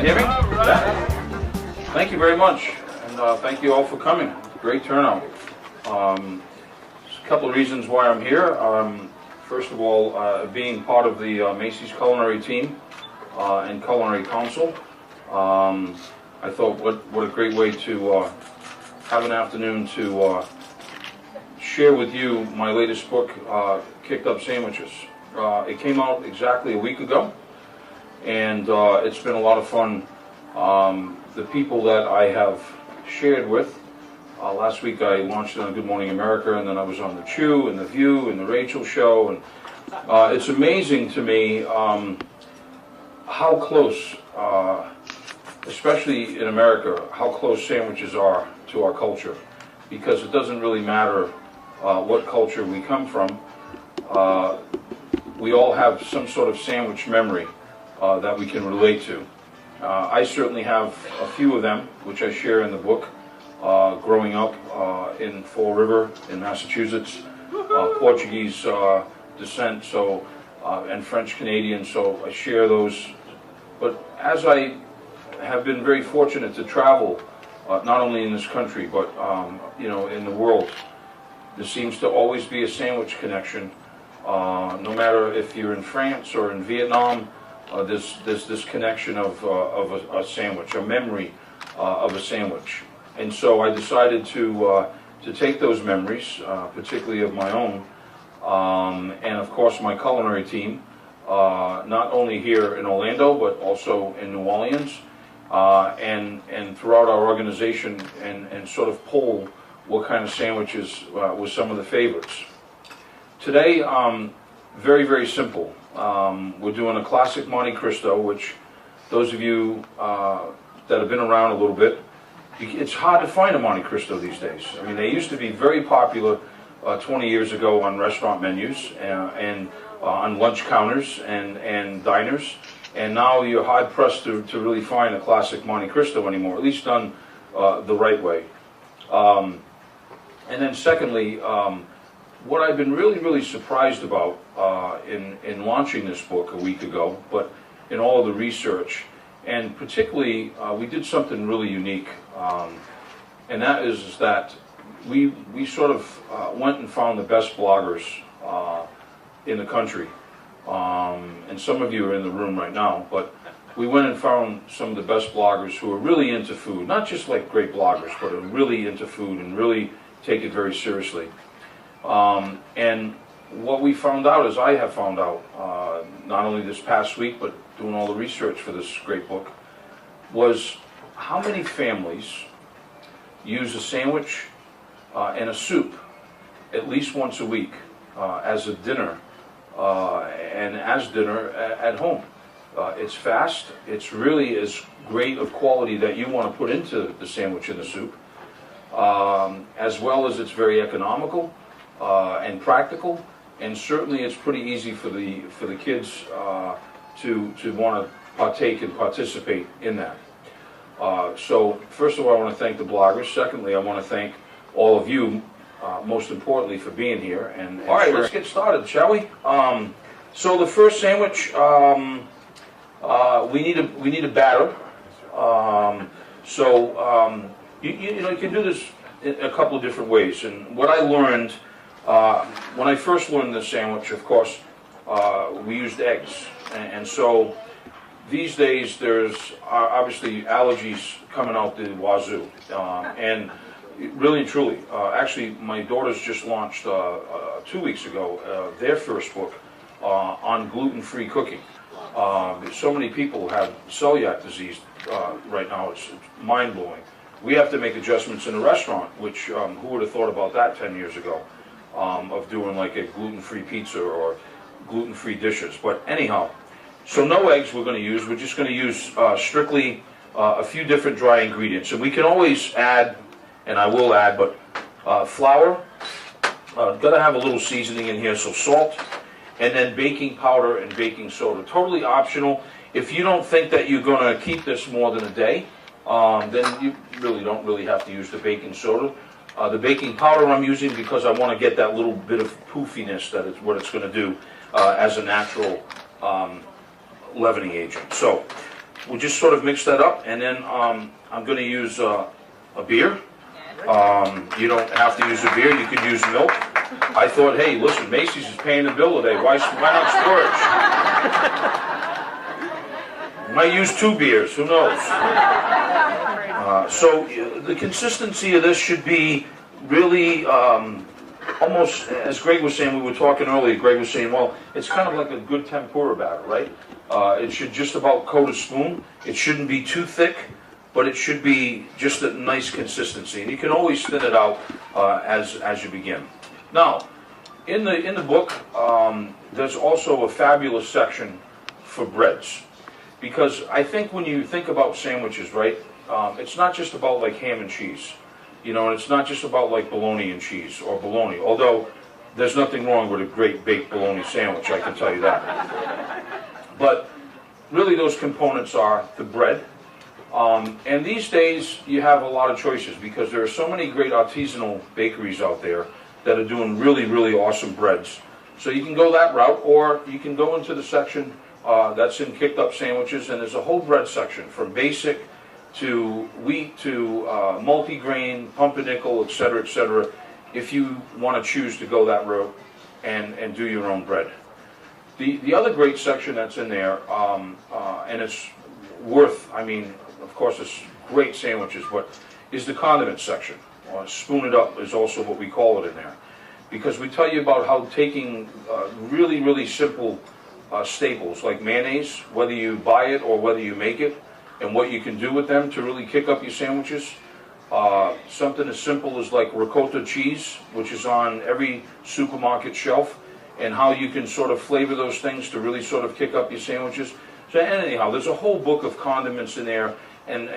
hear me? Yeah. Thank you very much, and thank you all for coming. Great turnout. A couple of reasons why I'm here. First of all, being part of the Macy's culinary team and culinary council, I thought what a great way to have an afternoon to share with you my latest book, Kicked Up Sandwiches. It came out exactly a week ago, and it's been a lot of fun. The people that I have shared with, last week I launched it on Good Morning America, and then I was on The Chew and The View and The Rachel Show, and it's amazing to me how close, especially in America, how close sandwiches are to our culture, because it doesn't really matter what culture we come from. We all have some sort of sandwich memory that we can relate to. I certainly have a few of them, which I share in the book. Growing up in Fall River in Massachusetts, Portuguese descent, so and French Canadian, so I share those. But as I have been very fortunate to travel, not only in this country but in the world, there seems to always be a sandwich connection. No matter if you're in France or in Vietnam, there's this connection of a sandwich, a memory of a sandwich. And so I decided to take those memories, particularly of my own, and of course my culinary team, not only here in Orlando but also in New Orleans, and throughout our organization, and sort of poll what kind of sandwiches were some of the favorites. Today, very, very simple. We're doing a classic Monte Cristo, which those of you that have been around a little bit, it's hard to find a Monte Cristo these days. I mean, they used to be very popular 20 years ago on restaurant menus and on lunch counters and diners, and now you're hard-pressed to really find a classic Monte Cristo anymore, at least done the right way. And then secondly, what I've been really, really surprised about in launching this book a week ago, but in all of the research, and particularly we did something really unique, and that is that we sort of went and found the best bloggers in the country, and some of you are in the room right now, but we went and found some of the best bloggers who are really into food, not just like great bloggers, but are really into food and really take it very seriously. And what we found out, as I have found out, not only this past week, but doing all the research for this great book, was how many families use a sandwich and a soup at least once a week as a dinner, and as dinner at home. It's fast, it's really as great of quality that you want to put into the sandwich and the soup, as well as it's very economical and practical, and certainly it's pretty easy for the kids to want to partake and participate in that. So first of all, I want to thank the bloggers. Secondly, I want to thank all of you, most importantly, for being here. And all right, let's get started, shall we? So the first sandwich, we need a batter. You can do this in a couple of different ways. And what I learned when I first learned this sandwich, of course, we used eggs, and so these days there's obviously allergies coming out the wazoo, and really and truly, actually my daughters just launched 2 weeks ago their first book on gluten-free cooking. So many people have celiac disease right now, it's mind-blowing. We have to make adjustments in the restaurant, which who would have thought about that 10 years ago, of doing like a gluten-free pizza or gluten-free dishes. But anyhow, so no eggs we're going to use. We're just going to use strictly a few different dry ingredients. And we can always add, and I will add, but flour, got to have a little seasoning in here, so salt, and then baking powder and baking soda. Totally optional. If you don't think that you're going to keep this more than a day, then you really don't have to use the baking soda. The baking powder I'm using because I want to get that little bit of poofiness that it's what it's going to do as a natural leavening agent. So we'll just sort of mix that up, and then I'm going to use a beer. You don't have to use a beer, you could use milk. I thought, hey, listen, Macy's is paying the bill today, why not storage? Might use 2 beers, who knows? So the consistency of this should be really almost, as Greg was saying, we were talking earlier, Greg was saying, well, it's kind of like a good tempura batter, right? It should just about coat a spoon. It shouldn't be too thick, but it should be just a nice consistency. And you can always thin it out as you begin. Now, in the book, there's also a fabulous section for breads. Because I think when you think about sandwiches, right, it's not just about like ham and cheese. You know, and it's not just about like bologna and cheese or bologna, although there's nothing wrong with a great baked bologna sandwich, I can tell you that. But really those components are the bread. And these days you have a lot of choices because there are so many great artisanal bakeries out there that are doing really, really awesome breads. So you can go that route, or you can go into the section that's in kicked up sandwiches, and there's a whole bread section from basic to wheat to multi-grain, pumpernickel, etc., if you want to choose to go that route and do your own bread. The other great section that's in there, and it's worth, I mean, of course it's great sandwiches, but is the condiment section. Spoon it up is also what we call it in there. Because we tell you about how taking really, really simple staples like mayonnaise, whether you buy it or whether you make it, and what you can do with them to really kick up your sandwiches. Something as simple as like ricotta cheese, which is on every supermarket shelf, and how you can sort of flavor those things to really sort of kick up your sandwiches. So anyhow, there's a whole book of condiments in there, and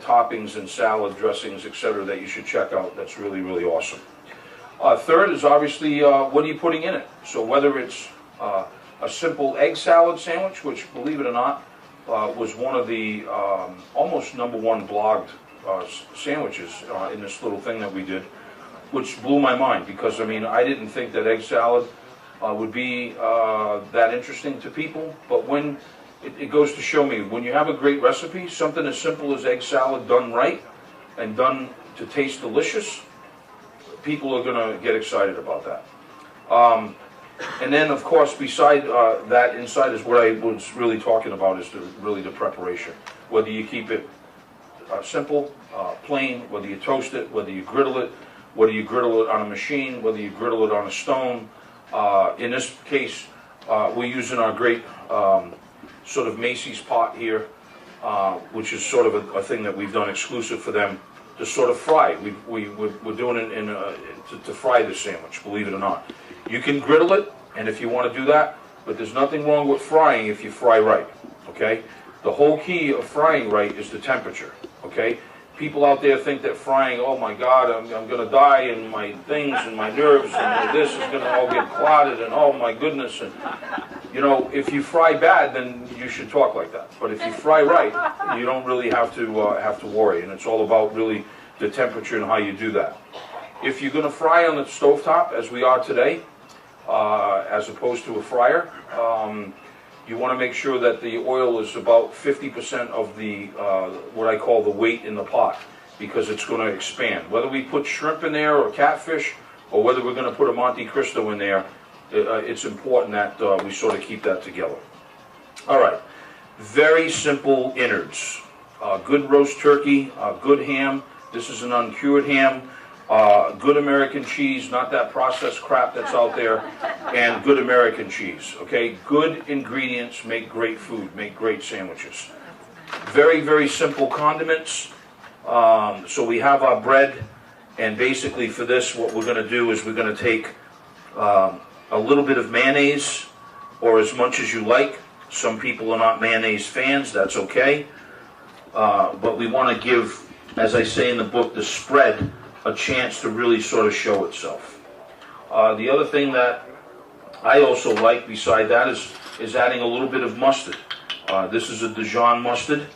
toppings and salad dressings, etc., that you should check out. That's really, really awesome. Third is obviously what are you putting in it. So whether it's a simple egg salad sandwich, which, believe it or not, was one of the almost #1 blogged sandwiches in this little thing that we did, which blew my mind because, I mean, I didn't think that egg salad would be that interesting to people, but when it goes to show me, when you have a great recipe, something as simple as egg salad done right and done to taste delicious, people are going to get excited about that. And then, of course, beside that, inside is what I was really talking about, is really the preparation. Whether you keep it simple, plain, whether you toast it, whether you griddle it, whether you griddle it on a machine, whether you griddle it on a stone. In this case, we're using our great sort of Macy's pot here, which is sort of a thing that we've done exclusive for them to sort of fry. We're doing it to fry the sandwich, believe it or not. You can griddle it, and if you want to do that, but there's nothing wrong with frying if you fry right, okay? The whole key of frying right is the temperature, okay? People out there think that frying, oh my God, I'm going to die, and my things and my nerves and this is going to all get clotted, and oh my goodness. And you know, if you fry bad, then you should talk like that. But if you fry right, you don't really have to worry, and it's all about really the temperature and how you do that. If you're going to fry on the stovetop, as we are today, as opposed to a fryer, you want to make sure that the oil is about 50% of the what I call the weight in the pot, because it's going to expand. Whether we put shrimp in there or catfish, or whether we're going to put a Monte Cristo in there, it's important that we sort of keep that together. All right, very simple innards. Good roast turkey, good ham. This is an uncured ham. Good American cheese, not that processed crap that's out there, and good American cheese, okay? Good ingredients make great food, make great sandwiches. Very, very simple condiments. So we have our bread, and basically for this, what we're going to do is we're going to take a little bit of mayonnaise, or as much as you like. Some people are not mayonnaise fans, that's okay. But we want to give, as I say in the book, the spread a chance to really sort of show itself. The other thing that I also like beside that is adding a little bit of mustard. This is a Dijon mustard.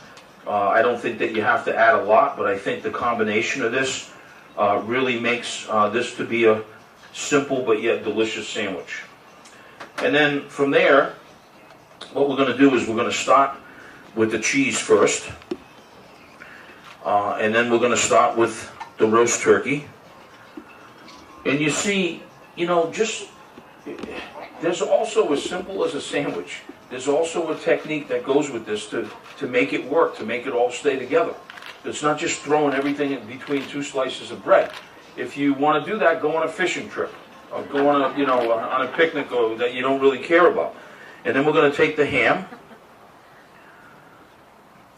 I don't think that you have to add a lot, but I think the combination of this really makes this to be a simple but yet delicious sandwich. And then from there, what we're going to do is we're going to start with the cheese first. And then we're going to start with the roast turkey. And you see, you know, just, there's also, as simple as a sandwich, there's also a technique that goes with this to make it work, to make it all stay together. It's not just throwing everything in between two slices of bread. If you want to do that, go on a fishing trip, or go on a, you know, on a picnic that you don't really care about. And then we're going to take the ham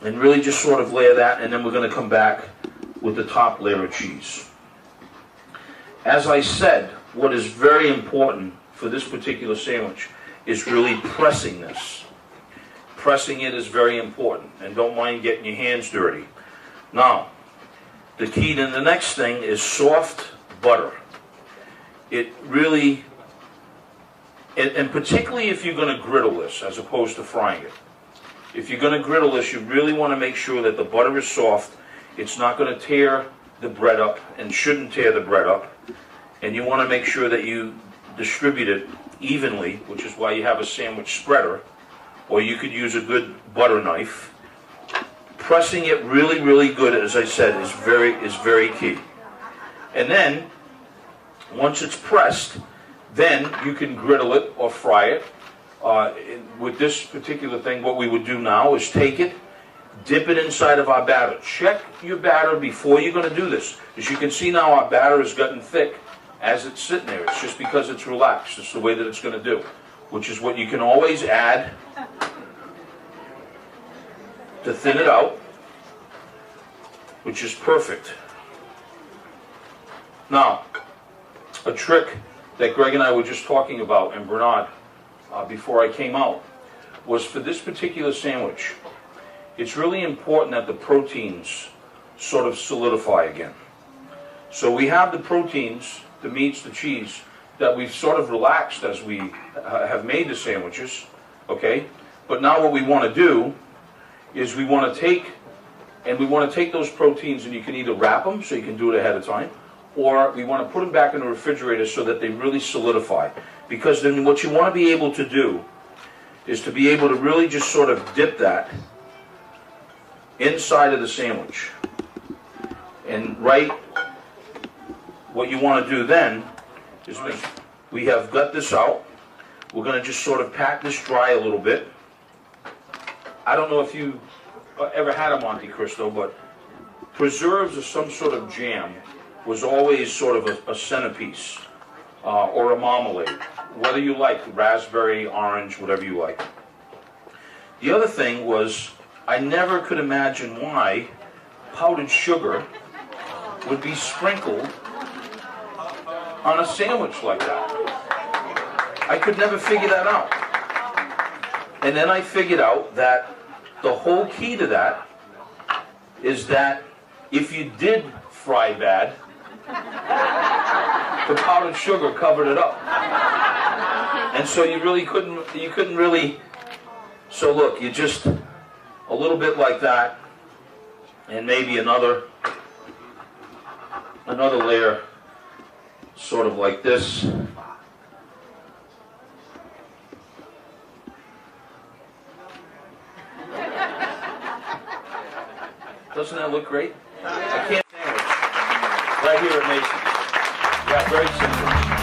and really just sort of layer that, and then we're going to come back with the top layer of cheese. As I said, what is very important for this particular sandwich is really pressing this. Pressing it is very important, and don't mind getting your hands dirty. Now, the key to the next thing is soft butter. It really, and particularly if you're going to griddle this as opposed to frying it. If you're going to griddle this, you really want to make sure that the butter is soft. It's not going to tear the bread up and shouldn't tear the bread up. And you want to make sure that you distribute it evenly, which is why you have a sandwich spreader, or you could use a good butter knife. Pressing it really, really good, as I said, is very key. And then, once it's pressed, then you can griddle it or fry it. With this particular thing, what we would do now is take it, dip it inside of our batter. Check your batter before you're going to do this. As you can see now, our batter has gotten thick as it's sitting there. It's just because it's relaxed. It's the way that it's going to do, which is what you can always add to thin it out, which is perfect. Now, a trick that Greg and I were just talking about, and Bernard, before I came out, was for this particular sandwich, it's really important that the proteins sort of solidify again. So we have the proteins, the meats, the cheese, that we've sort of relaxed as we have made the sandwiches, okay? But now what we want to do is we want to take those proteins, and you can either wrap them, so you can do it ahead of time, or we want to put them back in the refrigerator so that they really solidify. Because then what you want to be able to do is to be able to really just sort of dip that inside of the sandwich. And what you want to do then is we have got this out. We're going to just sort of pat this dry a little bit. I don't know if you ever had a Monte Cristo, but preserves or some sort of jam was always sort of a centerpiece, or a marmalade, whether you like raspberry, orange, whatever you like. The other thing was, I never could imagine why powdered sugar would be sprinkled on a sandwich like that. I could never figure that out. And then I figured out that the whole key to that is that if you did fry bad, the powdered sugar covered it up. And so you couldn't really, so look, you just, a little bit like that, and maybe another layer, sort of like this. Doesn't that look great? I can't sandwich right here at Macy. Yeah, very simple.